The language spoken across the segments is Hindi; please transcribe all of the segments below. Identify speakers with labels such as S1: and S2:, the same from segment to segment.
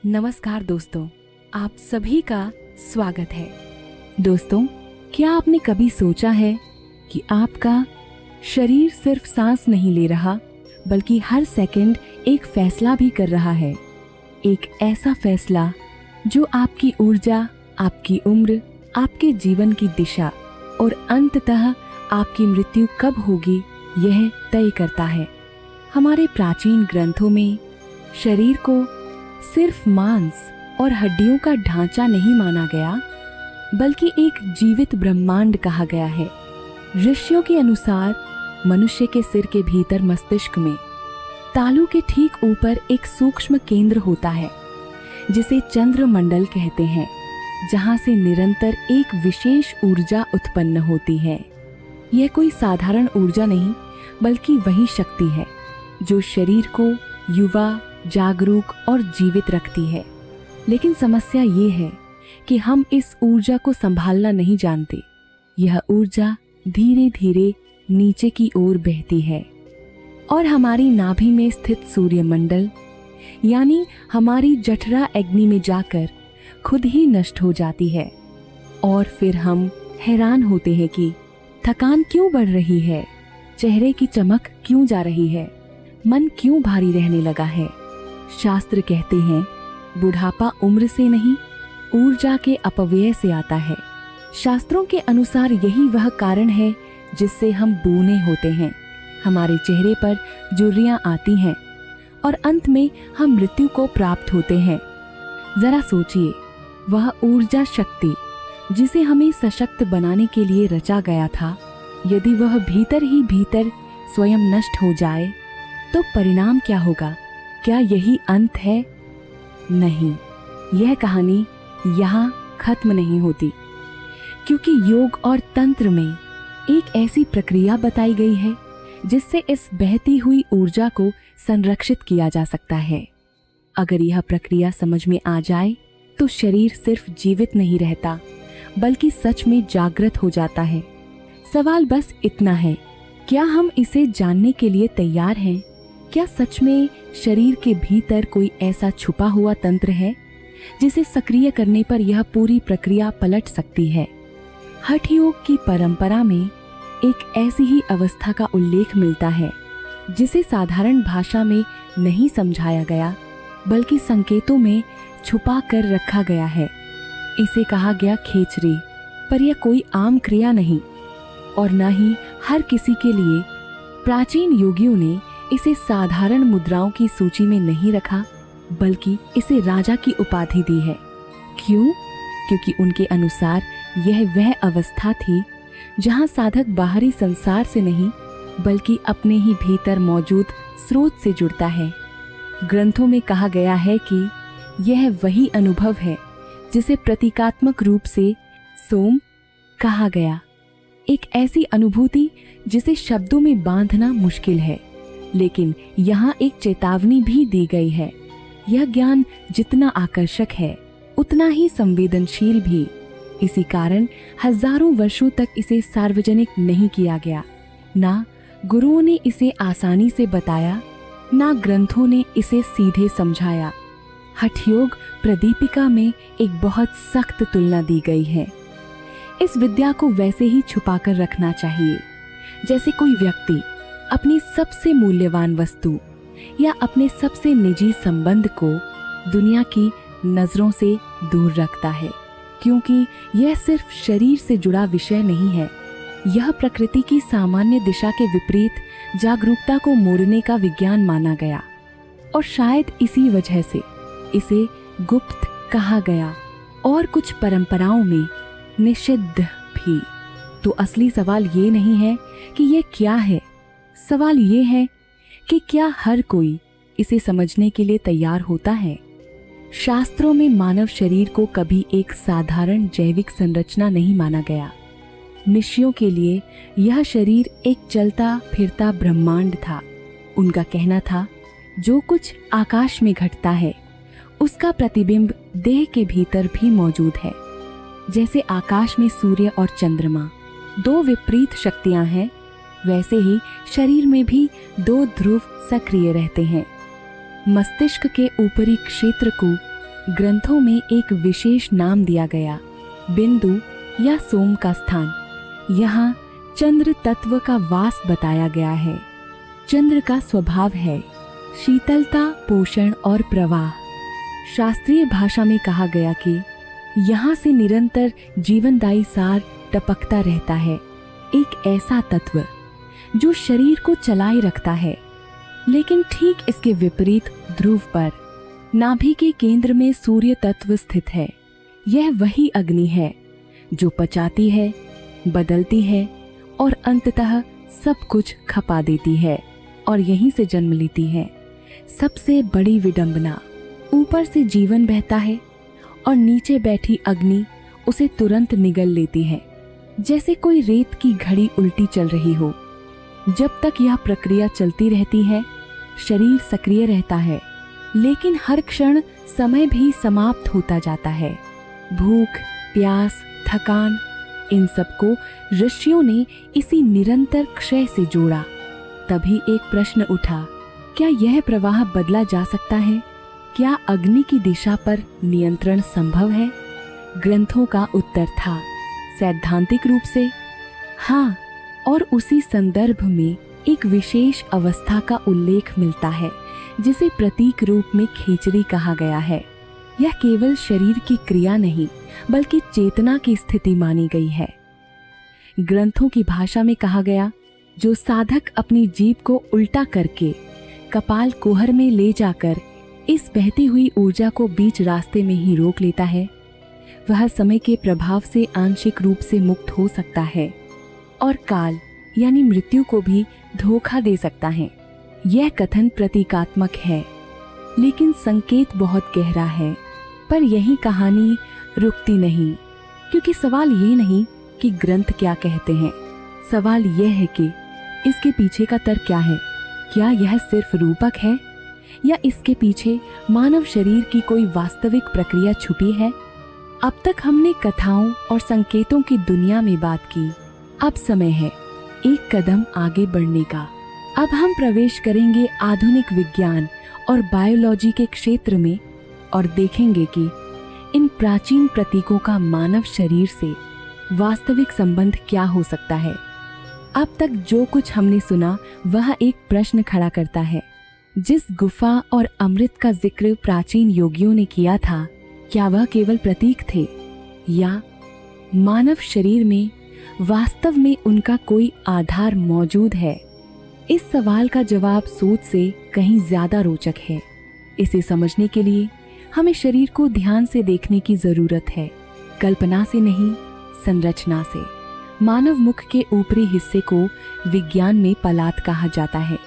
S1: नमस्कार दोस्तों, आप सभी का स्वागत है। दोस्तों, क्या आपने कभी सोचा है कि आपका शरीर सिर्फ सांस नहीं ले रहा, बल्कि हर सेकंड एक फैसला भी कर रहा है। एक ऐसा फैसला जो आपकी ऊर्जा, आपकी उम्र, आपके जीवन की दिशा और अंततः आपकी मृत्यु कब होगी, यह तय करता है। हमारे प्राचीन ग्रंथों में शरीर को सिर्फ मांस और हड्डियों का ढांचा नहीं माना गया, बल्कि एक जीवित ब्रह्मांड कहा गया है। ऋषियों के अनुसार मनुष्य के सिर के भीतर मस्तिष्क में तालू के ठीक ऊपर एक सूक्ष्म केंद्र होता है, जिसे चंद्रमंडल कहते हैं, जहां से निरंतर एक विशेष ऊर्जा उत्पन्न होती है। यह कोई साधारण ऊर्जा नहीं, बल्कि वही शक्ति है जो शरीर को युवा, जागरूक और जीवित रखती है। लेकिन समस्या ये है कि हम इस ऊर्जा को संभालना नहीं जानते। यह ऊर्जा धीरे धीरे नीचे की ओर बहती है और हमारी नाभि में स्थित सूर्यमंडल यानी हमारी जठरा अग्नि में जाकर खुद ही नष्ट हो जाती है। और फिर हम हैरान होते हैं कि थकान क्यों बढ़ रही है, चेहरे की चमक क्यों जा रही है, मन क्यों भारी रहने लगा है। शास्त्र कहते हैं, बुढ़ापा उम्र से नहीं, ऊर्जा के अपव्यय से आता है। शास्त्रों के अनुसार यही वह कारण है जिससे हम बूढ़े होते हैं, हमारे चेहरे पर झुर्रियां आती हैं और अंत में हम मृत्यु को प्राप्त होते हैं। जरा सोचिए, वह ऊर्जा शक्ति जिसे हमें सशक्त बनाने के लिए रचा गया था, यदि वह भीतर ही भीतर स्वयं नष्ट हो जाए तो परिणाम क्या होगा? क्या यही अंत है? नहीं, यह कहानी यहाँ खत्म नहीं होती, क्योंकि योग और तंत्र में एक ऐसी प्रक्रिया बताई गई है जिससे इस बहती हुई ऊर्जा को संरक्षित किया जा सकता है। अगर यह प्रक्रिया समझ में आ जाए तो शरीर सिर्फ जीवित नहीं रहता, बल्कि सच में जागृत हो जाता है। सवाल बस इतना है, क्या हम इसे जानने के लिए तैयार हैं? क्या सच में शरीर के भीतर कोई ऐसा छुपा हुआ तंत्र है जिसे सक्रिय करने पर यह पूरी प्रक्रिया पलट सकती है? हठ योग की परंपरा में एक ऐसी ही अवस्था का उल्लेख मिलता है जिसे साधारण भाषा में नहीं समझाया गया, बल्कि संकेतों में छुपा कर रखा गया है। इसे कहा गया खेचरी, पर यह कोई आम क्रिया नहीं और न ही हर किसी के लिए। प्राचीन योगियों ने इसे साधारण मुद्राओं की सूची में नहीं रखा, बल्कि इसे राजा की उपाधि दी है। क्यों? क्योंकि उनके अनुसार यह वह अवस्था थी जहां साधक बाहरी संसार से नहीं, बल्कि अपने ही भीतर मौजूद स्रोत से जुड़ता है। ग्रंथों में कहा गया है कि यह वही अनुभव है जिसे प्रतीकात्मक रूप से सोम कहा गया। एक ऐसी अनुभूति जिसे शब्दों में बांधना मुश्किल है, लेकिन यहाँ एक चेतावनी भी दी गई है। यह ज्ञान जितना आकर्षक है, उतना ही संवेदनशील भी। इसी कारण हजारों वर्षों तक इसे सार्वजनिक नहीं किया गया। ना गुरुओं ने इसे आसानी से बताया, ना ग्रंथों ने इसे सीधे समझाया। हठयोग प्रदीपिका में एक बहुत सख्त तुलना दी गई है। इस विद्या को वैसे ही छुपाकर रखना चाहिए जैसे कोई व्यक्ति अपनी सबसे मूल्यवान वस्तु या अपने सबसे निजी संबंध को दुनिया की नजरों से दूर रखता है, क्योंकि यह सिर्फ शरीर से जुड़ा विषय नहीं है। यह प्रकृति की सामान्य दिशा के विपरीत जागरूकता को मोड़ने का विज्ञान माना गया और शायद इसी वजह से इसे गुप्त कहा गया और कुछ परंपराओं में निषिद्ध भी। तो असली सवाल ये नहीं है कि यह क्या है, सवाल ये है कि क्या हर कोई इसे समझने के लिए तैयार होता है। शास्त्रों में मानव शरीर को कभी एक साधारण जैविक संरचना नहीं माना गया। ऋषियों के लिए यह शरीर एक चलता फिरता ब्रह्मांड था। उनका कहना था, जो कुछ आकाश में घटता है उसका प्रतिबिंब देह के भीतर भी मौजूद है। जैसे आकाश में सूर्य और चंद्रमा दो विपरीत शक्तियां हैं, वैसे ही शरीर में भी दो ध्रुव सक्रिय रहते हैं। मस्तिष्क के ऊपरी क्षेत्र को ग्रंथों में एक विशेष नाम दिया गया, बिंदु या सोम का स्थान। यहाँ चंद्र तत्व का वास बताया गया है। चंद्र का स्वभाव है शीतलता, पोषण और प्रवाह। शास्त्रीय भाषा में कहा गया कि यहाँ से निरंतर जीवनदायी सार टपकता रहता है, एक ऐसा तत्व जो शरीर को चलाए रखता है। लेकिन ठीक इसके विपरीत ध्रुव पर नाभि के केंद्र में सूर्य तत्व स्थित है। यह वही अग्नि है जो पचाती है, बदलती है और अंततः सब कुछ खपा देती है और यहीं से जन्म लेती है सबसे बड़ी विडंबना। ऊपर से जीवन बहता है और नीचे बैठी अग्नि उसे तुरंत निगल लेती है, जैसे कोई रेत की घड़ी उल्टी चल रही हो। जब तक यह प्रक्रिया चलती रहती है, शरीर सक्रिय रहता है, लेकिन हर क्षण समय भी समाप्त होता जाता है। भूख, प्यास, थकान, इन सबको ऋषियों ने इसी निरंतर क्षय से जोड़ा। तभी एक प्रश्न उठा, क्या यह प्रवाह बदला जा सकता है? क्या अग्नि की दिशा पर नियंत्रण संभव है? ग्रंथों का उत्तर था, सैद्धांतिक रूप से हाँ। और उसी संदर्भ में एक विशेष अवस्था का उल्लेख मिलता है जिसे प्रतीक रूप में खेचरी कहा गया है। यह केवल शरीर की क्रिया नहीं बल्कि चेतना की स्थिति मानी गई है। ग्रंथों की भाषा में कहा गया, जो साधक अपनी जीभ को उल्टा करके कपाल कुहर में ले जाकर इस बहती हुई ऊर्जा को बीच रास्ते में ही रोक लेता है, वह समय के प्रभाव से आंशिक रूप से मुक्त हो सकता है और काल यानी मृत्यु को भी धोखा दे सकता है। यह कथन प्रतीकात्मक है, लेकिन संकेत बहुत गहरा है। पर यही कहानी रुकती नहीं, क्योंकि सवाल ये नहीं कि ग्रंथ क्या कहते हैं, सवाल यह है कि इसके पीछे का तर्क क्या है। क्या यह सिर्फ रूपक है या इसके पीछे मानव शरीर की कोई वास्तविक प्रक्रिया छुपी है? अब तक हमने कथाओं और संकेतों की दुनिया में बात की। अब समय है एक कदम आगे बढ़ने का। अब हम प्रवेश करेंगे आधुनिक विज्ञान और बायोलॉजी के क्षेत्र में और देखेंगे कि इन प्राचीन प्रतीकों का मानव शरीर से वास्तविक संबंध क्या हो सकता है। अब तक जो कुछ हमने सुना वह एक प्रश्न खड़ा करता है। जिस गुफा और अमृत का जिक्र प्राचीन योगियों ने किया था, क्या वह केवल प्रतीक थे या मानव शरीर में वास्तव में उनका कोई आधार मौजूद है? इस सवाल का जवाब सोच से कहीं ज्यादा रोचक है। इसे समझने के लिए हमें शरीर को ध्यान से देखने की जरूरत है, कल्पना से नहीं, संरचना से। मानव मुख के ऊपरी हिस्से को विज्ञान में पलात कहा जाता है।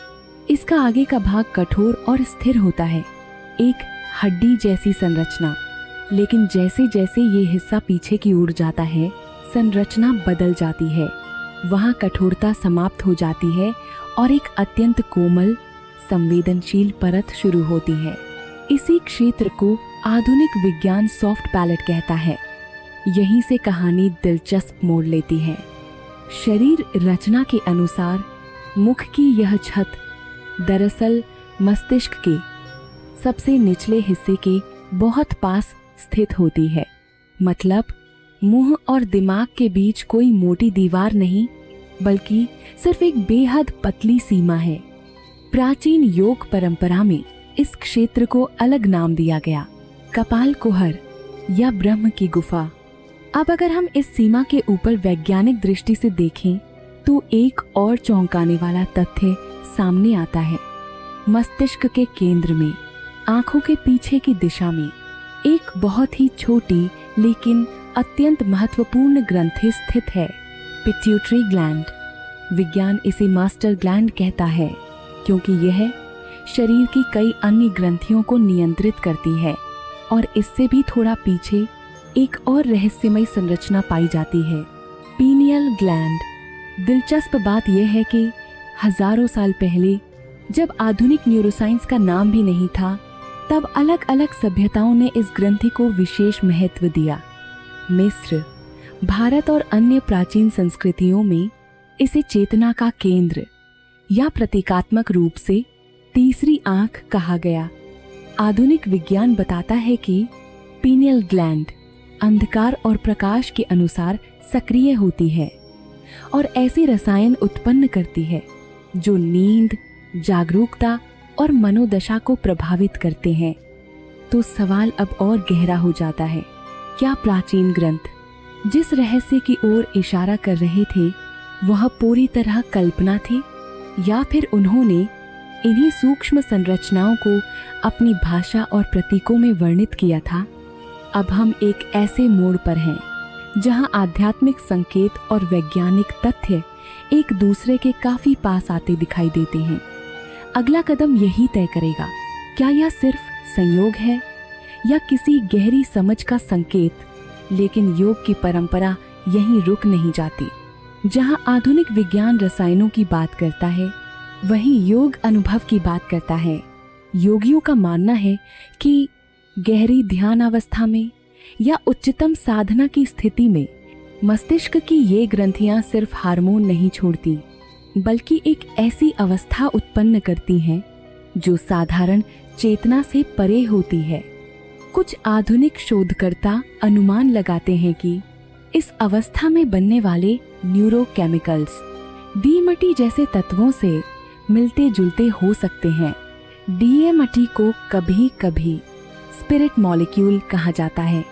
S1: इसका आगे का भाग कठोर और स्थिर होता है, एक हड्डी जैसी संरचना। लेकिन जैसे जैसे ये हिस्सा पीछे की ओर जाता है, संरचना बदल जाती है। वहाँ कठोरता समाप्त हो जाती है और एक अत्यंत कोमल, संवेदनशील परत शुरू होती है। इसी क्षेत्र को आधुनिक विज्ञान सॉफ्ट पैलेट कहता है। यहीं से कहानी दिलचस्प मोड़ लेती है। शरीर रचना के अनुसार मुख की यह छत दरअसल मस्तिष्क के सबसे निचले हिस्से के बहुत पास स्थित होती है। मतलब मुंह और दिमाग के बीच कोई मोटी दीवार नहीं, बल्कि सिर्फ एक बेहद पतली सीमा है। प्राचीन योग परंपरा में इस क्षेत्र को अलग नाम दिया गया, कपाल कुहर या ब्रह्म की गुफा। अब अगर हम इस सीमा के ऊपर वैज्ञानिक दृष्टि से देखें तो एक और चौंकाने वाला तथ्य सामने आता है। मस्तिष्क के केंद्र में, आंखों के पीछे की दिशा में एक बहुत ही छोटी लेकिन अत्यंत महत्वपूर्ण ग्रंथि स्थित है, पिट्यूटरी ग्लैंड। विज्ञान इसे मास्टर ग्लैंड कहता है क्योंकि यह शरीर की कई अन्य ग्रंथियों को नियंत्रित करती है। और इससे भी थोड़ा पीछे एक और रहस्यमय संरचना पाई जाती है, पीनियल ग्लैंड। दिलचस्प बात यह है कि हजारों साल पहले, जब आधुनिक न्यूरोसाइंस का नाम भी नहीं था, तब अलग अलग सभ्यताओं ने इस ग्रंथि को विशेष महत्व दिया। मिस्र, भारत और अन्य प्राचीन संस्कृतियों में इसे चेतना का केंद्र या प्रतीकात्मक रूप से तीसरी आंख कहा गया। आधुनिक विज्ञान बताता है कि पीनियल ग्लैंड अंधकार और प्रकाश के अनुसार सक्रिय होती है और ऐसे रसायन उत्पन्न करती है जो नींद, जागरूकता और मनोदशा को प्रभावित करते हैं। तो सवाल अब और गहरा हो जाता है, क्या प्राचीन ग्रंथ जिस रहस्य की ओर इशारा कर रहे थे वह पूरी तरह कल्पना थी, या फिर उन्होंने इन्हीं सूक्ष्म संरचनाओं को अपनी भाषा और प्रतीकों में वर्णित किया था? अब हम एक ऐसे मोड़ पर हैं जहां आध्यात्मिक संकेत और वैज्ञानिक तथ्य एक दूसरे के काफी पास आते दिखाई देते हैं। अगला कदम यही तय करेगा, क्या यह सिर्फ संयोग है या किसी गहरी समझ का संकेत। लेकिन योग की परंपरा यहीं रुक नहीं जाती। जहां आधुनिक विज्ञान रसायनों की बात करता है, वहीं योग अनुभव की बात करता है। योगियों का मानना है कि गहरी ध्यान अवस्था में या उच्चतम साधना की स्थिति में मस्तिष्क की ये ग्रंथियां सिर्फ हार्मोन नहीं छोड़ती, बल्कि एक ऐसी अवस्था उत्पन्न करती हैं जो साधारण चेतना से परे होती है। कुछ आधुनिक शोधकर्ता अनुमान लगाते हैं कि इस अवस्था में बनने वाले न्यूरोकेमिकल्स डीएमटी जैसे तत्वों से मिलते जुलते हो सकते हैं। डीएमटी को कभी कभी स्पिरिट मॉलिक्यूल कहा जाता है,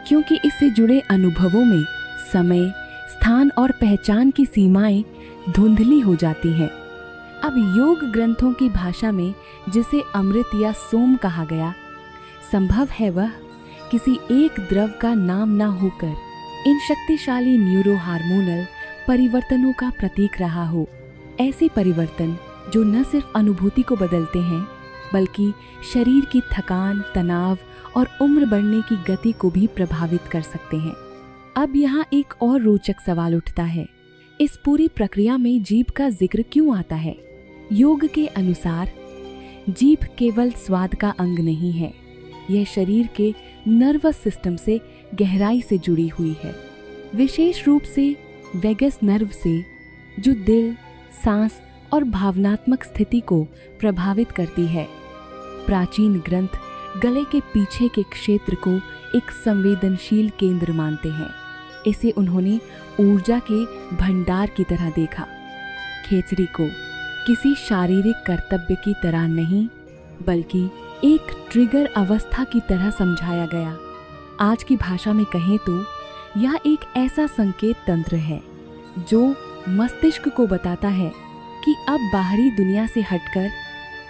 S1: क्योंकि इससे जुड़े अनुभवों में समय, स्थान और पहचान की सीमाएं धुंधली हो जाती हैं। अब योग ग्रंथों की भाषा में जिसे अमृत या सोम कहा गया, संभव है वह किसी एक द्रव का नाम ना होकर इन शक्तिशाली न्यूरो हार्मोनल परिवर्तनों का प्रतीक रहा हो। ऐसे परिवर्तन जो न सिर्फ अनुभूति को बदलते हैं, बल्कि शरीर की थकान, तनाव और उम्र बढ़ने की गति को भी प्रभावित कर सकते हैं। अब यहाँ एक और रोचक सवाल उठता है, इस पूरी प्रक्रिया में जीभ का जिक्र क्यों आता है? योग के अनुसार जीभ केवल स्वाद का अंग नहीं है, यह शरीर के नर्वस सिस्टम से गहराई से जुड़ी हुई है, विशेष रूप से वेगस नर्व से, जो दिल, सांस और भावनात्मक स्थिति को प्रभावित करती है। प्राचीन ग्रंथ गले के पीछे के क्षेत्र को एक संवेदनशील केंद्र मानते हैं। इसे उन्होंने ऊर्जा के भंडार की तरह देखा। खेचरी को किसी शारीरिक कर्तव्य की तरह नहीं, बल्कि एक ट्रिगर अवस्था की तरह समझाया गया। आज की भाषा में कहें तो यह एक ऐसा संकेत तंत्र है जो मस्तिष्क को बताता है कि अब बाहरी दुनिया से हटकर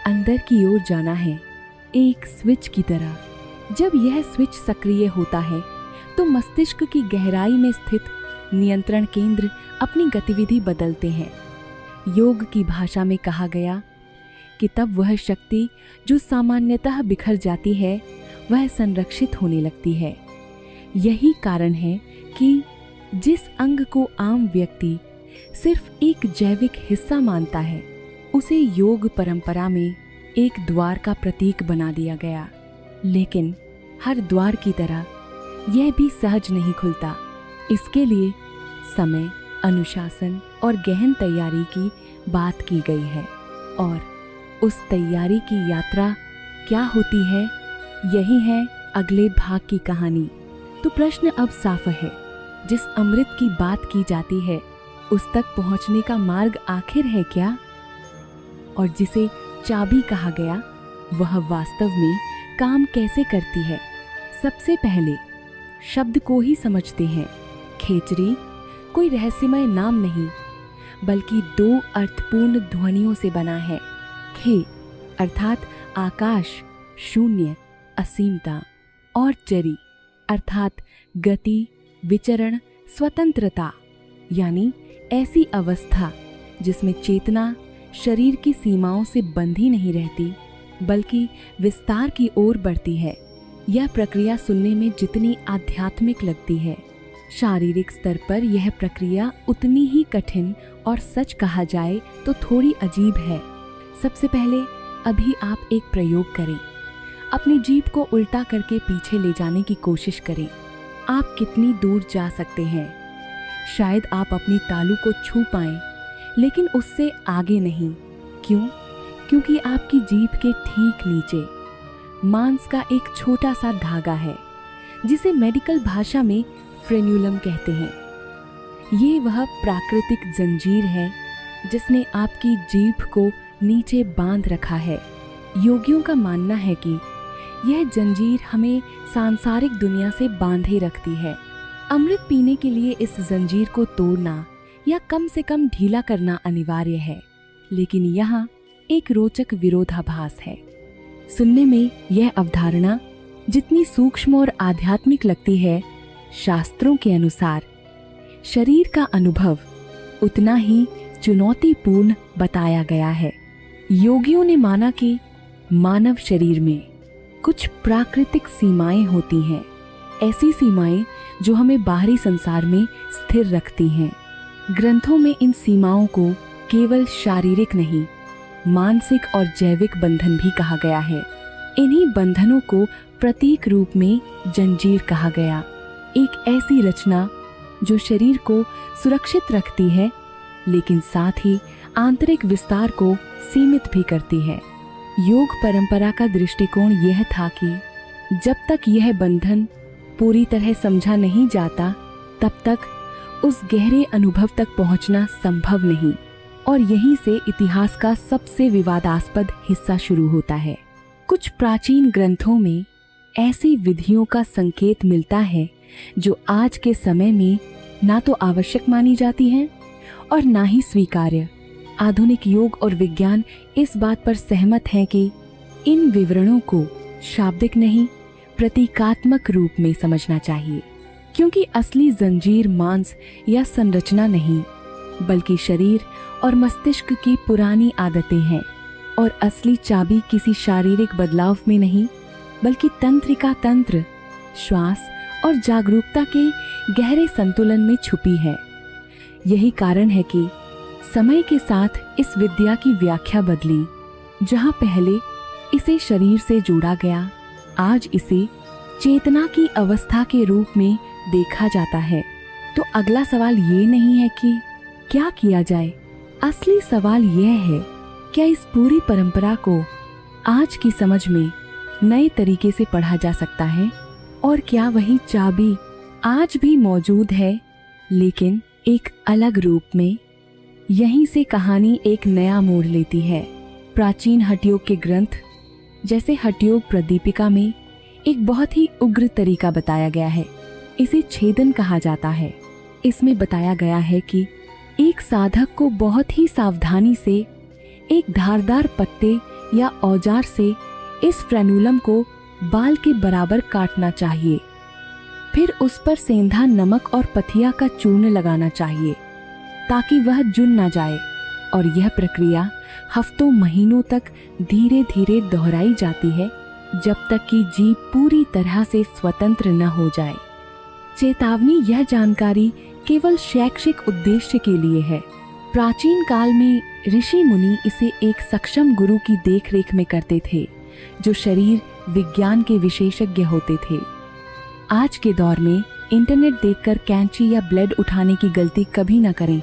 S1: अंदर की ओर जाना है। एक स्विच की तरह जब यह स्विच सक्रिय होता है तो मस्तिष्क की गहराई में स्थित नियंत्रण केंद्र अपनी गतिविधि बदलते हैं। योग की भाषा में कहा गया कि तब वह शक्ति जो सामान्यतः बिखर जाती है, वह संरक्षित होने लगती है। यही कारण है कि जिस अंग को आम व्यक्ति सिर्फ एक जैविक हिस्सा मानता है, उसे योग परंपरा में एक द्वार का प्रतीक बना दिया गया। लेकिन हर द्वार की तरह यह भी सहज नहीं खुलता। इसके लिए समय, अनुशासन और गहन तैयारी की बात की गई है। और उस तैयारी की यात्रा क्या होती है, यही है अगले भाग की कहानी। तो प्रश्न अब साफ है, जिस अमृत की बात की जाती है उस तक पहुंचने का मार्ग आखिर है क्या? और जिसे चाबी कहा गया, वह वास्तव में काम कैसे करती है? सबसे पहले शब्द को ही समझते हैं। खेचरी कोई रहस्यमय नाम नहीं, बल्कि दो अर्थपूर्ण ध्वनियों से बना है। खे अर्थात आकाश, शून्य, असीमता, और चरी अर्थात गति, विचरण, स्वतंत्रता, यानी ऐसी अवस्था जिसमें चेतना शरीर की सीमाओं से बंधी नहीं रहती, बल्कि विस्तार की ओर बढ़ती है। यह प्रक्रिया सुनने में जितनी आध्यात्मिक लगती है, शारीरिक स्तर पर यह प्रक्रिया उतनी ही कठिन और सच कहा जाए तो थोड़ी अजीब है। सबसे पहले अभी आप एक प्रयोग करें। अपनी जीभ को उल्टा करके पीछे ले जाने की कोशिश करें। आप कितनी दूर जा सकते हैं? शायद आप अपनी तालू को छू पाएं, लेकिन उससे आगे नहीं। क्यों? क्योंकि आपकी जीभ के ठीक नीचे मांस का एक छोटा सा धागा है जिसे मेडिकल भाषा में फ्रेन्यूलम कहते हैं। ये वह प्राकृतिक जंजीर है जिसने आपकी जीभ को नीचे बांध रखा है। योगियों का मानना है कि यह जंजीर हमें सांसारिक दुनिया से बांधे रखती है। अमृत पीने के लिए इस जंजीर को तोड़ना या कम से कम ढीला करना अनिवार्य है, लेकिन यहाँ एक रोचक विरोधाभास है। सुनने में यह अवधारणा जितनी सूक्ष्म और आध्यात्मिक लगती है, शास्त्रों के अनुसार शरीर का अनुभव उतना ही चुनौतीपूर्ण बताया गया है। योगियों ने माना कि मानव शरीर में कुछ प्राकृतिक सीमाएं होती हैं, ऐसी सीमाएं जो हमें बाहरी संसार में स्थिर रखती हैं। ग्रंथों में इन सीमाओं को केवल शारीरिक नहीं, मानसिक और जैविक बंधन भी कहा गया है। इन्हीं बंधनों को प्रतीक रूप में जंजीर कहा गया। एक ऐसी रचना जो शरीर को सुरक्षित रखती है, लेकिन साथ ही आंतरिक विस्तार को सीमित भी करती है। योग परंपरा का दृष्टिकोण यह था कि जब तक यह बंधन पूरी तरह समझा नहीं जाता, तब तक उस गहरे अनुभव तक पहुंचना संभव नहीं। और यहीं से इतिहास का सबसे विवादास्पद हिस्सा शुरू होता है। कुछ प्राचीन ग्रंथों में ऐसी विधियों का संकेत मिलता है जो आज के समय में ना तो आवश्यक मानी जाती हैं और ना ही स्वीकार्य। आधुनिक योग और विज्ञान इस बात पर सहमत हैं कि इन विवरणों को शाब्दिक नहीं, प्रतीकात्मक रूप में समझना चाहिए, क्योंकि असली जंजीर मांस या संरचना नहीं, बल्कि शरीर और मस्तिष्क की पुरानी आदतें हैं। और असली चाबी किसी शारीरिक बदलाव में नहीं, बल्कि तंत्रिका तंत्र, श्वास और जागरूकता के गहरे संतुलन में छुपी है। यही कारण है कि समय के साथ इस विद्या की व्याख्या बदली। जहां पहले इसे शरीर से जोड़ा गया, आज इसे चेतना की अवस्था के रूप में देखा जाता है। तो अगला सवाल ये नहीं है कि क्या किया जाए, असली सवाल यह है, क्या इस पूरी परंपरा को आज की समझ में नए तरीके से पढ़ा जा सकता है? और क्या वही चाबी आज भी मौजूद है, लेकिन एक अलग रूप में? यहीं से कहानी एक नया मोड़ लेती है। प्राचीन हठयोग के ग्रंथ जैसे हठयोग प्रदीपिका में एक बहुत ही उग्र तरीका बताया गया है। इसे छेदन कहा जाता है। इसमें बताया गया है कि एक साधक को बहुत ही सावधानी से एक धारदार पत्ते या औजार से इस फ्रेन्यूलम को बाल के बराबर काटना चाहिए। फिर उस पर सेंधा नमक और पथिया का चूर्ण लगाना चाहिए ताकि वह जुन न जाए। और यह प्रक्रिया हफ्तों महीनों तक धीरे धीरे दोहराई जाती है, जब तक कि जीभ पूरी तरह से स्वतंत्र न हो जाए। चेतावनी, यह जानकारी केवल शैक्षिक उद्देश्य के लिए है। प्राचीन काल में ऋषि मुनि इसे एक सक्षम गुरु की देखरेख में करते थे, जो शरीर विज्ञान के विशेषज्ञ होते थे। आज के दौर में इंटरनेट देखकर कैंची या ब्लेड उठाने की गलती कभी न करें।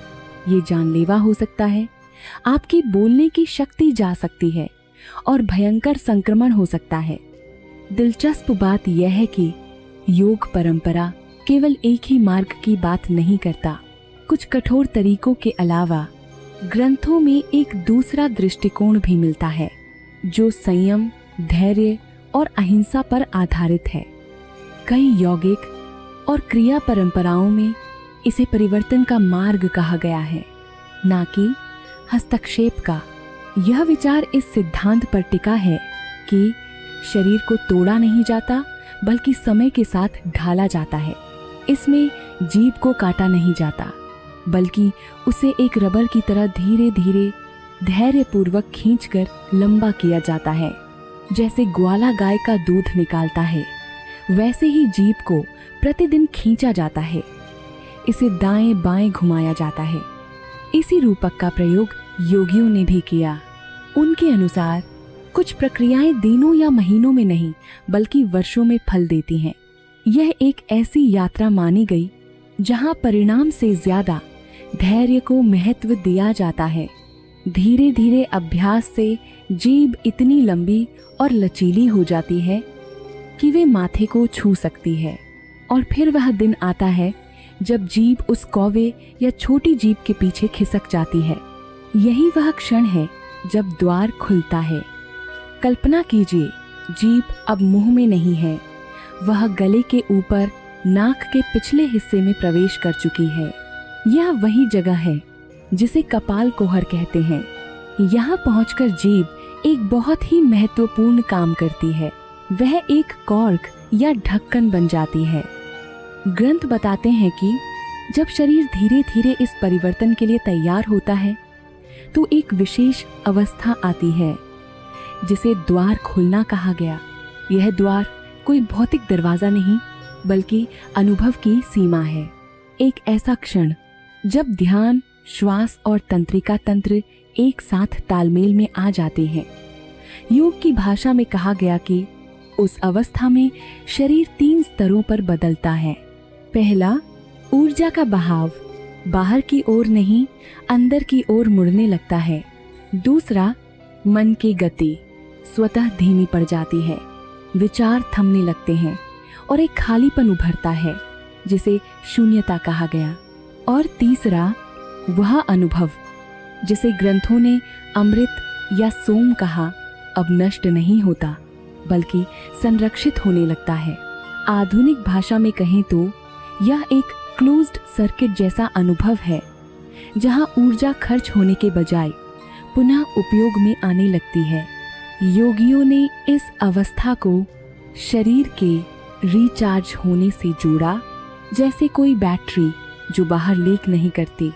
S1: ये जानलेवा हो सकता है, आपकी बोलने की शक्ति जा सकती है और भयंकर संक्रमण हो सकता है। दिलचस्प बात यह है कि योग परंपरा केवल एक ही मार्ग की बात नहीं करता। कुछ कठोर तरीकों के अलावा ग्रंथों में एक दूसरा दृष्टिकोण भी मिलता है, जो संयम, धैर्य और अहिंसा पर आधारित है। कई यौगिक और क्रिया परंपराओं में इसे परिवर्तन का मार्ग कहा गया है, ना कि हस्तक्षेप का। यह विचार इस सिद्धांत पर टिका है कि शरीर को तोड़ा नहीं जाता, बल्कि समय के साथ ढाला जाता है। इसमें जीभ को काटा नहीं जाता, बल्कि उसे एक रबर की तरह धीरे धीरे धैर्यपूर्वक खींचकर लंबा किया जाता है। जैसे ग्वाला गाय का दूध निकालता है, वैसे ही जीभ को प्रतिदिन खींचा जाता है। इसे दाएं बाएं घुमाया जाता है। इसी रूपक का प्रयोग योगियों ने भी किया। उनके अनुसार कुछ प्रक्रियाएं दिनों या महीनों में नहीं, बल्कि वर्षों में फल देती हैं। यह एक ऐसी यात्रा मानी गई जहां परिणाम से ज्यादा धैर्य को महत्व दिया जाता है। धीरे धीरे अभ्यास से जीभ इतनी लंबी और लचीली हो जाती है कि वे माथे को छू सकती है। और फिर वह दिन आता है जब जीभ उस कौवे या छोटी जीभ के पीछे खिसक जाती है। यही वह क्षण है जब द्वार खुलता है। कल्पना कीजिए, जीभ अब मुंह में नहीं है, वह गले के ऊपर नाक के पिछले हिस्से में प्रवेश कर चुकी है। यह वही जगह है जिसे कपाल कुहर कहते हैं। यहाँ पहुंचकर जीभ एक बहुत ही महत्वपूर्ण काम करती है। वह एक कॉर्क या ढक्कन बन जाती है। ग्रंथ बताते हैं कि जब शरीर धीरे धीरे इस परिवर्तन के लिए तैयार होता है तो एक विशेष अवस्था आती है जिसे द्वार खुलना कहा गया। यह द्वार कोई भौतिक दरवाजा नहीं बल्कि अनुभव की सीमा है। एक ऐसा क्षण जब ध्यान, श्वास और तंत्रिका तंत्र एक साथ तालमेल में आ जाते हैं। योग की भाषा में कहा गया कि उस अवस्था में शरीर 3 स्तरों पर बदलता है। पहला, ऊर्जा का बहाव बाहर की ओर नहीं अंदर की ओर मुड़ने लगता है। दूसरा, मन की गति स्वतः धीमी पड़ जाती है, विचार थमने लगते हैं और एक खालीपन उभरता है जिसे शून्यता कहा गया। और तीसरा, वह अनुभव जिसे ग्रंथों ने अमृत या सोम कहा, अब नष्ट नहीं होता बल्कि संरक्षित होने लगता है। आधुनिक भाषा में कहें तो यह एक क्लोज्ड सर्किट जैसा अनुभव है जहां ऊर्जा खर्च होने के बजाय पुनः उपयोग में आने लगती है। योगियों ने इस अवस्था को शरीर के रिचार्ज होने से जोड़ा, जैसे कोई बैटरी जो बाहर लीक नहीं करती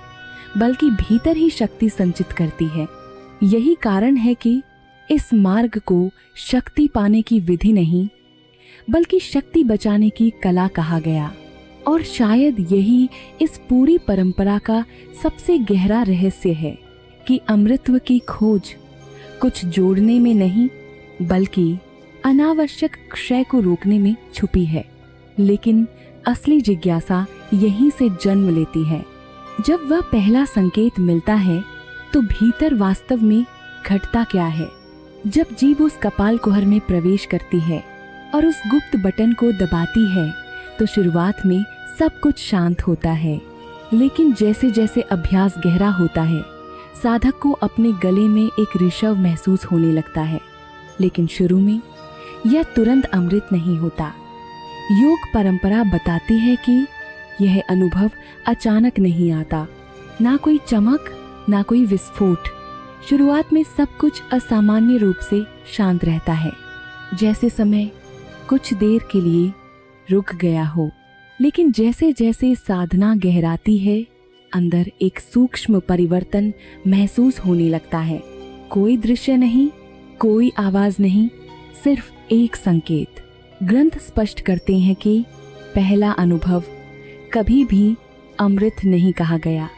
S1: बल्कि भीतर ही शक्ति संचित करती है। यही कारण है कि इस मार्ग को शक्ति पाने की विधि नहीं बल्कि शक्ति बचाने की कला कहा गया। और शायद यही इस पूरी परंपरा का सबसे गहरा रहस्य है कि अमृतत्व की खोज कुछ जोड़ने में नहीं बल्कि अनावश्यक क्षय को रोकने में छुपी है। लेकिन असली जिज्ञासा यहीं से जन्म लेती है। जब वह पहला संकेत मिलता है तो भीतर वास्तव में घटता क्या है। जब जीभ उस कपाल कुहर में प्रवेश करती है और उस गुप्त बटन को दबाती है तो शुरुआत में सब कुछ शांत होता है, लेकिन जैसे जैसे अभ्यास गहरा होता है साधक को अपने गले में एक ऋषव महसूस होने लगता है। लेकिन शुरू में यह तुरंत अमृत नहीं होता। योग परंपरा बताती है कि यह अनुभव अचानक नहीं आता, ना कोई चमक ना कोई विस्फोट। शुरुआत में सब कुछ असामान्य रूप से शांत रहता है, जैसे समय कुछ देर के लिए रुक गया हो। लेकिन जैसे जैसे साधना गहराती है अंदर एक सूक्ष्म परिवर्तन महसूस होने लगता है। कोई दृश्य नहीं, कोई आवाज नहीं, सिर्फ एक संकेत। ग्रंथ स्पष्ट करते हैं कि पहला अनुभव कभी भी अमृत नहीं कहा गया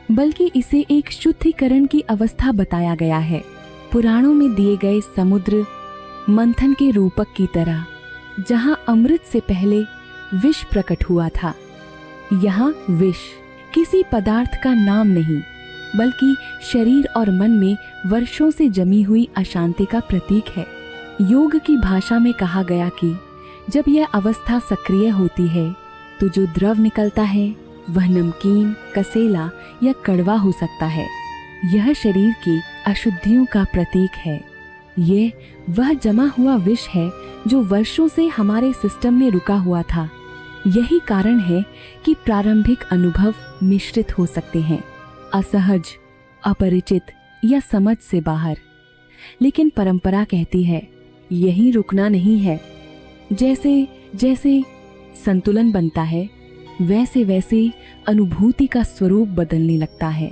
S1: बल्कि इसे एक शुद्धिकरण की अवस्था बताया गया है। पुराणों में दिए गए समुद्र मंथन के रूपक की तरह, जहां अमृत से पहले विष प्रकट हुआ था, यहाँ विष किसी पदार्थ का नाम नहीं बल्कि शरीर और मन में वर्षों से जमी हुई अशांति का प्रतीक है। योग की भाषा में कहा गया कि जब यह अवस्था सक्रिय होती है तो जो द्रव निकलता है वह नमकीन, कसेला या कड़वा हो सकता है। यह शरीर की अशुद्धियों का प्रतीक है। यह वह जमा हुआ विष है जो वर्षों से हमारे सिस्टम में रुका हुआ था। यही कारण है कि प्रारंभिक अनुभव मिश्रित हो सकते हैं, असहज, अपरिचित या समझ से बाहर। लेकिन परंपरा कहती है यही रुकना नहीं है। जैसे जैसे संतुलन बनता है वैसे वैसे अनुभूति का स्वरूप बदलने लगता है।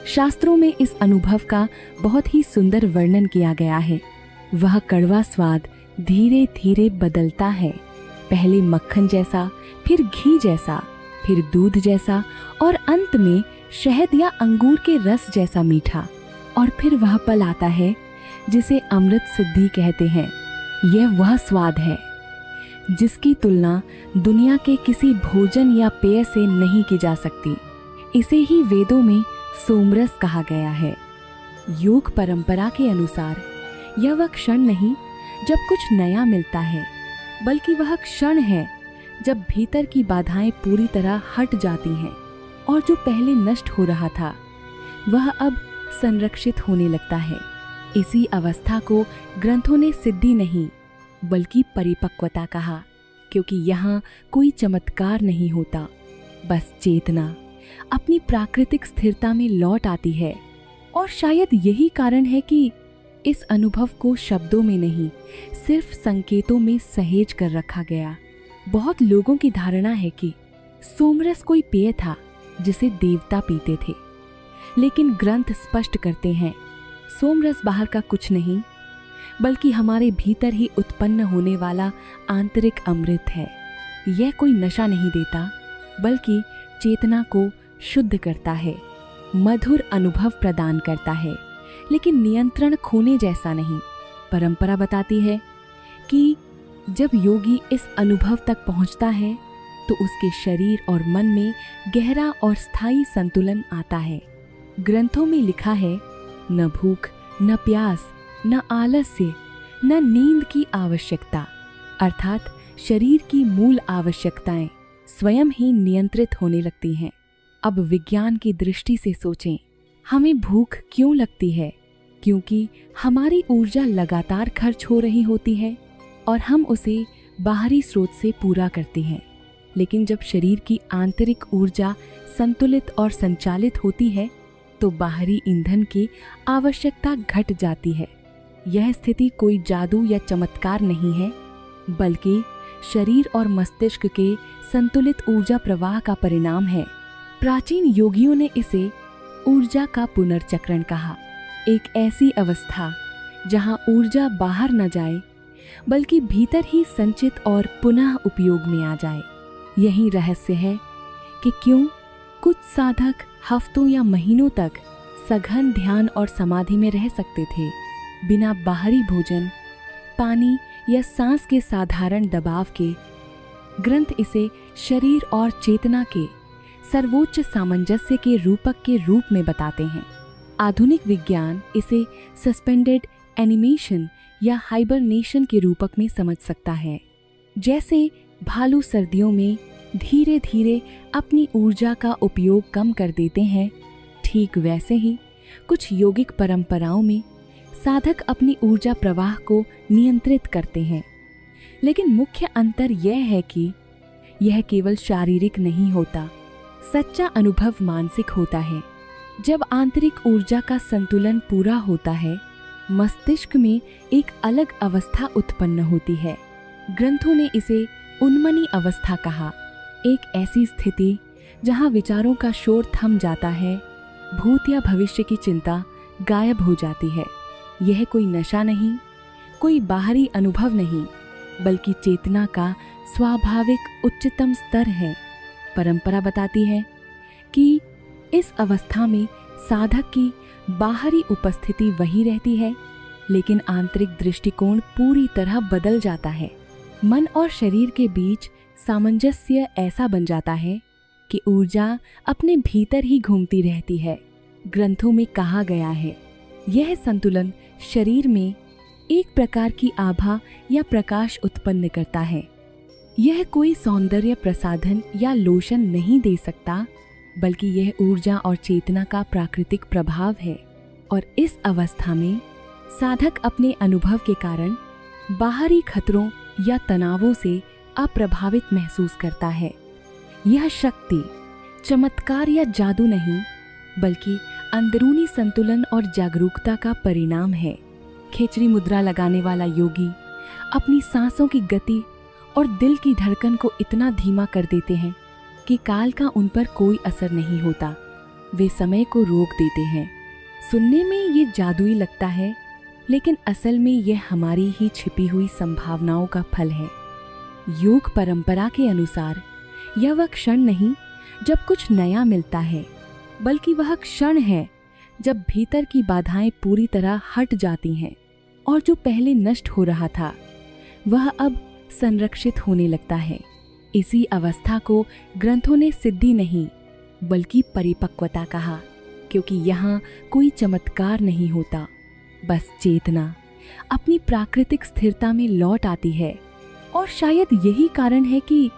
S1: शास्त्रों में इस अनुभव का बहुत ही सुंदर वर्णन किया गया है। वह कड़वा स्वाद धीरे धीरे बदलता है, पहले मक्खन जैसा, फिर घी जैसा, फिर दूध जैसा और अंत में शहद या अंगूर के रस जैसा मीठा। और फिर वह पल आता है जिसे अमृत सिद्धि कहते हैं। यह वह स्वाद है जिसकी तुलना दुनिया के किसी भोजन या पेय से नहीं की जा सकती। इसे ही वेदों में सोमरस कहा गया है। योग परंपरा के अनुसार यह वह क्षण नहीं जब कुछ नया मिलता है, बल्कि वह क्षण है जब भीतर की बाधाएं पूरी तरह हट जाती हैं और जो पहले नष्ट हो रहा था वह अब संरक्षित होने लगता है। इसी अवस्था को ग्रंथों ने सिद्धि नहीं बल्कि परिपक्वता कहा, क्योंकि यहाँ कोई चमत्कार नहीं होता, बस चेतना अपनी प्राकृतिक स्थिरता में लौट आती है। और शायद यही कारण है कि इस अनुभव को शब्दों में नहीं सिर्फ संकेतों में सहेज कर रखा गया। बहुत लोगों की धारणा है कि सोमरस कोई पेय था जिसे देवता पीते थे, लेकिन ग्रंथ स्पष्ट करते हैं सोमरस बाहर का कुछ नहीं बल्कि हमारे भीतर ही उत्पन्न होने वाला आंतरिक अमृत है। यह कोई नशा नहीं देता बल्कि चेतना को शुद्ध करता है, मधुर अनुभव प्रदान करता है, लेकिन नियंत्रण खोने जैसा नहीं। परंपरा बताती है कि जब योगी इस अनुभव तक पहुंचता है तो उसके शरीर और मन में गहरा और स्थायी संतुलन आता है। ग्रंथों में लिखा है, न भूख, न प्यास, न आलस्य, न नींद की आवश्यकता, अर्थात शरीर की मूल आवश्यकताएं स्वयं ही नियंत्रित होने लगती हैं। अब विज्ञान की दृष्टि से सोचें, हमें भूख क्यों लगती है? क्योंकि हमारी ऊर्जा लगातार खर्च हो रही होती है और हम उसे बाहरी स्रोत से पूरा करते हैं। लेकिन जब शरीर की आंतरिक ऊर्जा संतुलित और संचालित होती है तो बाहरी ईंधन की आवश्यकता घट जाती है। यह स्थिति कोई जादू या चमत्कार नहीं है, बल्कि शरीर और मस्तिष्क के संतुलित ऊर्जा प्रवाह का परिणाम है। प्राचीन योगियों ने इसे ऊर्जा का पुनर्चक्रण कहा, एक ऐसी अवस्था जहां ऊर्जा बाहर न जाए बल्कि भीतर ही संचित और पुनः उपयोग में आ जाए। यही रहस्य है कि क्यों कुछ साधक हफ्तों या महीनों तक सघन ध्यान और समाधि में रह सकते थे, बिना बाहरी भोजन, पानी या सांस के साधारण दबाव के। ग्रंथ इसे शरीर और चेतना के सर्वोच्च सामंजस्य के रूपक के रूप में बताते हैं। आधुनिक विज्ञान इसे सस्पेंडेड एनिमेशन या हाइबरनेशन के रूपक में समझ सकता है। जैसे भालू सर्दियों में धीरे धीरे अपनी ऊर्जा का उपयोग कम कर देते हैं, ठीक वैसे ही कुछ योगिक परंपराओं में साधक अपनी ऊर्जा प्रवाह को नियंत्रित करते हैं। लेकिन मुख्य अंतर यह है कि यह केवल शारीरिक नहीं होता, सच्चा अनुभव मानसिक होता है। जब आंतरिक ऊर्जा का संतुलन पूरा होता है, मस्तिष्क में एक अलग अवस्था उत्पन्न होती है। ग्रंथों ने इसे उन्मनी अवस्था कहा, एक ऐसी स्थिति जहां विचारों का शोर थम जाता है, भूत या भविष्य की चिंता गायब हो जाती है। यह कोई नशा नहीं, कोई बाहरी अनुभव नहीं, बल्कि चेतना का स्वाभाविक उच्चतम स्तर है। परंपरा बताती है कि इस अवस्था में साधक की बाहरी उपस्थिति वही रहती है, लेकिन आंतरिक दृष्टिकोण पूरी तरह बदल जाता है। मन और शरीर के बीच सामंजस्य ऐसा बन जाता है कि ऊर्जा अपने भीतर ही घूमती रहती है। ग्रंथों में कहा गया है, यह संतुलन शरीर में एक प्रकार की आभा या प्रकाश उत्पन्न करता है। यह कोई सौंदर्य प्रसाधन या लोशन नहीं दे सकता, बल्कि यह ऊर्जा और चेतना का प्राकृतिक प्रभाव है। और इस अवस्था में साधक अपने अनुभव के कारण बाहरी खतरों या तनावों से अप्रभावित महसूस करता है। यह शक्ति चमत्कार या जादू नहीं, बल्कि अंदरूनी संतुलन और जागरूकता का परिणाम है। खेचरी मुद्रा लगाने वाला योगी अपनी सांसों की गति और दिल की धड़कन को इतना धीमा कर देते हैं कि काल का उन पर कोई असर नहीं होता। वे समय को रोक देते हैं। सुनने में ये जादुई लगता है, लेकिन असल में यह हमारी ही छिपी हुई संभावनाओं का फल है। योग परंपरा के अनुसार यह वह क्षण नहीं जब कुछ नया मिलता है, बल्कि वह क्षण है जब भीतर की बाधाएं पूरी तरह हट जाती हैं और जो पहले नष्ट हो रहा था वह अब संरक्षित होने लगता है। इसी अवस्था को ग्रंथों ने सिद्धि नहीं बल्कि परिपक्वता कहा, क्योंकि यहाँ कोई चमत्कार नहीं होता, बस चेतना अपनी प्राकृतिक स्थिरता में लौट आती है। और शायद यही कारण है कि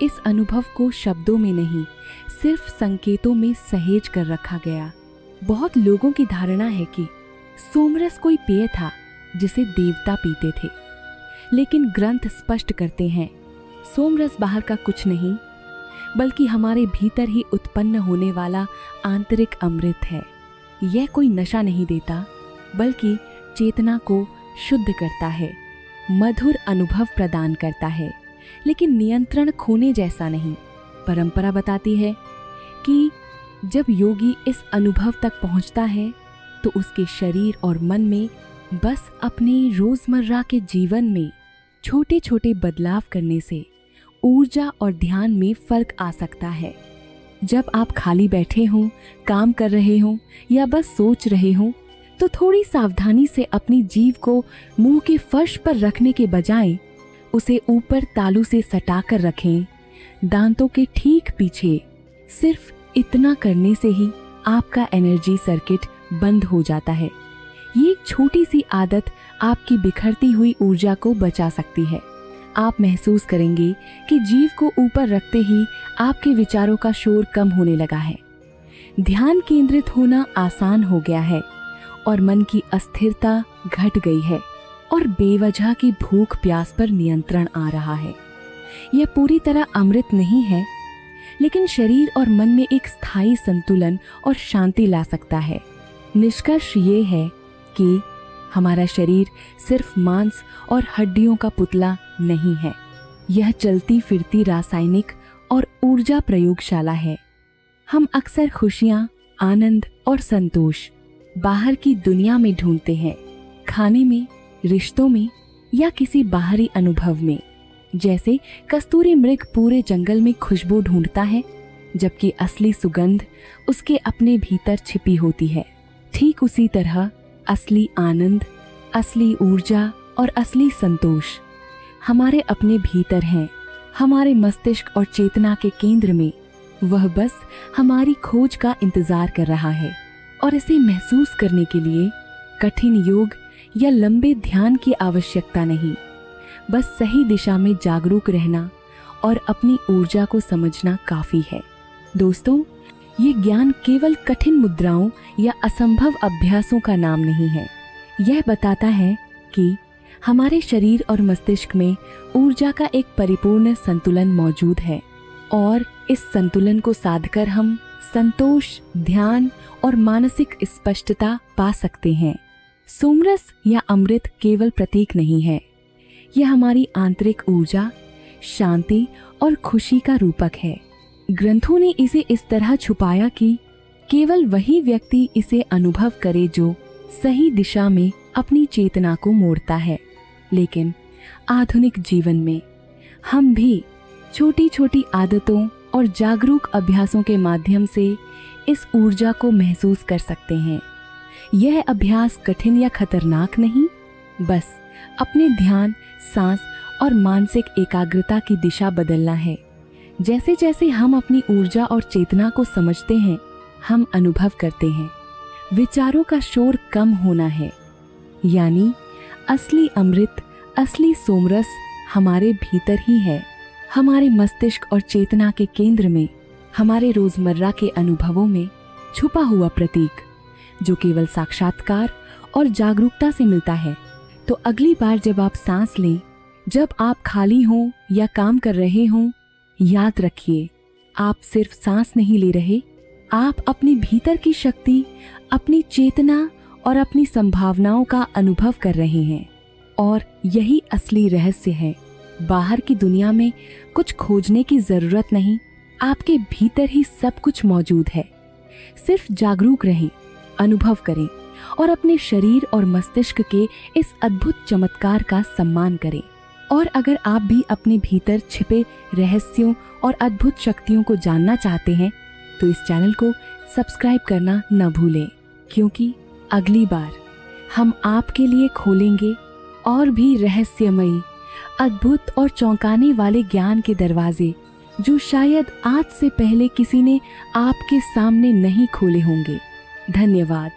S1: इस अनुभव को शब्दों में नहीं, सिर्फ संकेतों में सहेज कर रखा गया। बहुत लोगों की धारणा है कि सोमरस कोई पेय था जिसे देवता पीते थे, लेकिन ग्रंथ स्पष्ट करते हैं सोमरस बाहर का कुछ नहीं, बल्कि हमारे भीतर ही उत्पन्न होने वाला आंतरिक अमृत है। यह कोई नशा नहीं देता, बल्कि चेतना को शुद्ध करता है, मधुर अनुभव प्रदान करता है, लेकिन नियंत्रण खोने जैसा नहीं। परंपरा बताती है कि जब योगी इस अनुभव तक पहुंचता है तो उसके शरीर और मन में बस अपने रोजमर्रा के जीवन में छोटे छोटे बदलाव करने से ऊर्जा और ध्यान में फर्क आ सकता है। जब आप खाली बैठे हों, काम कर रहे हों या बस सोच रहे हों, तो थोड़ी सावधानी से अपनी जीभ को मुंह के फर्श पर रखने के बजाय उसे ऊपर तालू से सटाकर रखें। दांतों के ठीक पीछे। सिर्फ इतना करने से ही आपका एनर्जी सर्किट बंद हो जाता है। ये एक छोटी सी आदत आपकी बिखरती हुई ऊर्जा को बचा सकती है। आप महसूस करेंगे कि जीभ को ऊपर रखते ही आपके विचारों का शोर कम होने लगा है, ध्यान केंद्रित होना आसान हो गया है और मन की अस्थिरता घट गई है और बेवजह की भूख प्यास पर नियंत्रण आ रहा है। यह पूरी तरह अमृत नहीं है, लेकिन शरीर और मन में एक स्थायी संतुलन और शांति ला सकता है। निष्कर्ष ये है कि हमारा शरीर सिर्फ मांस और हड्डियों का पुतला नहीं है, यह चलती फिरती रासायनिक और ऊर्जा प्रयोगशाला है। हम अक्सर खुशियाँ, आनंद और संतोष बाहर की दुनिया में ढूंढते हैं, खाने में, रिश्तों में या किसी बाहरी अनुभव में। जैसे कस्तूरी मृग पूरे जंगल में खुशबू ढूंढता है, जबकि असली सुगंध उसके अपने भीतर छिपी होती है। ठीक उसी तरह असली आनंद, असली ऊर्जा और असली संतोष हमारे अपने भीतर हैं, हमारे मस्तिष्क और चेतना के केंद्र में। वह बस हमारी खोज का इंतजार कर रहा है और इसे महसूस करने के लिए कठिन योग या लंबे ध्यान की आवश्यकता नहीं, बस सही दिशा में जागरूक रहना और अपनी ऊर्जा को समझना काफी है। दोस्तों, ये ज्ञान केवल कठिन मुद्राओं या असंभव अभ्यासों का नाम नहीं है। यह बताता है कि हमारे शरीर और मस्तिष्क में ऊर्जा का एक परिपूर्ण संतुलन मौजूद है और इस संतुलन को साधकर हम संतोष, ध्यान और मानसिक स्पष्टता पा सकते हैं। सोमरस या अमृत केवल प्रतीक नहीं है, यह हमारी आंतरिक ऊर्जा, शांति और खुशी का रूपक है। ग्रंथों ने इसे इस तरह छुपाया कि केवल वही व्यक्ति इसे अनुभव करे जो सही दिशा में अपनी चेतना को मोड़ता है। लेकिन आधुनिक जीवन में हम भी छोटी छोटी आदतों और जागरूक अभ्यासों के माध्यम से इस ऊर्जा को महसूस कर सकते हैं। यह अभ्यास कठिन या खतरनाक नहीं, बस अपने ध्यान, सांस और मानसिक एकाग्रता की दिशा बदलना है। जैसे जैसे हम अपनी ऊर्जा और चेतना को समझते हैं, हम अनुभव करते हैं विचारों का शोर कम होना है। यानी असली अमृत, असली सोमरस हमारे भीतर ही है, हमारे मस्तिष्क और चेतना के केंद्र में, हमारे रोजमर्रा के अनुभवों में छुपा हुआ प्रतीक, जो केवल साक्षात्कार और जागरूकता से मिलता है। तो अगली बार जब आप सांस लें, जब आप खाली हों या काम कर रहे हों, याद रखिए, आप सिर्फ सांस नहीं ले रहे, आप अपने भीतर की शक्ति, अपनी चेतना और अपनी संभावनाओं का अनुभव कर रहे हैं। और यही असली रहस्य है। बाहर की दुनिया में कुछ खोजने की जरूरत नहीं, आपके भीतर ही सब कुछ मौजूद है। सिर्फ जागरूक रहें, अनुभव करें और अपने शरीर और मस्तिष्क के इस अद्भुत चमत्कार का सम्मान करें। और अगर आप भी अपने भीतर छिपे रहस्यों और अद्भुत शक्तियों को जानना चाहते हैं, तो इस चैनल को सब्सक्राइब करना न भूलें, क्योंकि अगली बार हम आपके लिए खोलेंगे और भी रहस्यमयी, अद्भुत और चौंकाने वाले ज्ञान के दरवाजे, जो शायद आज से पहले किसी ने आपके सामने नहीं खोले होंगे। धन्यवाद।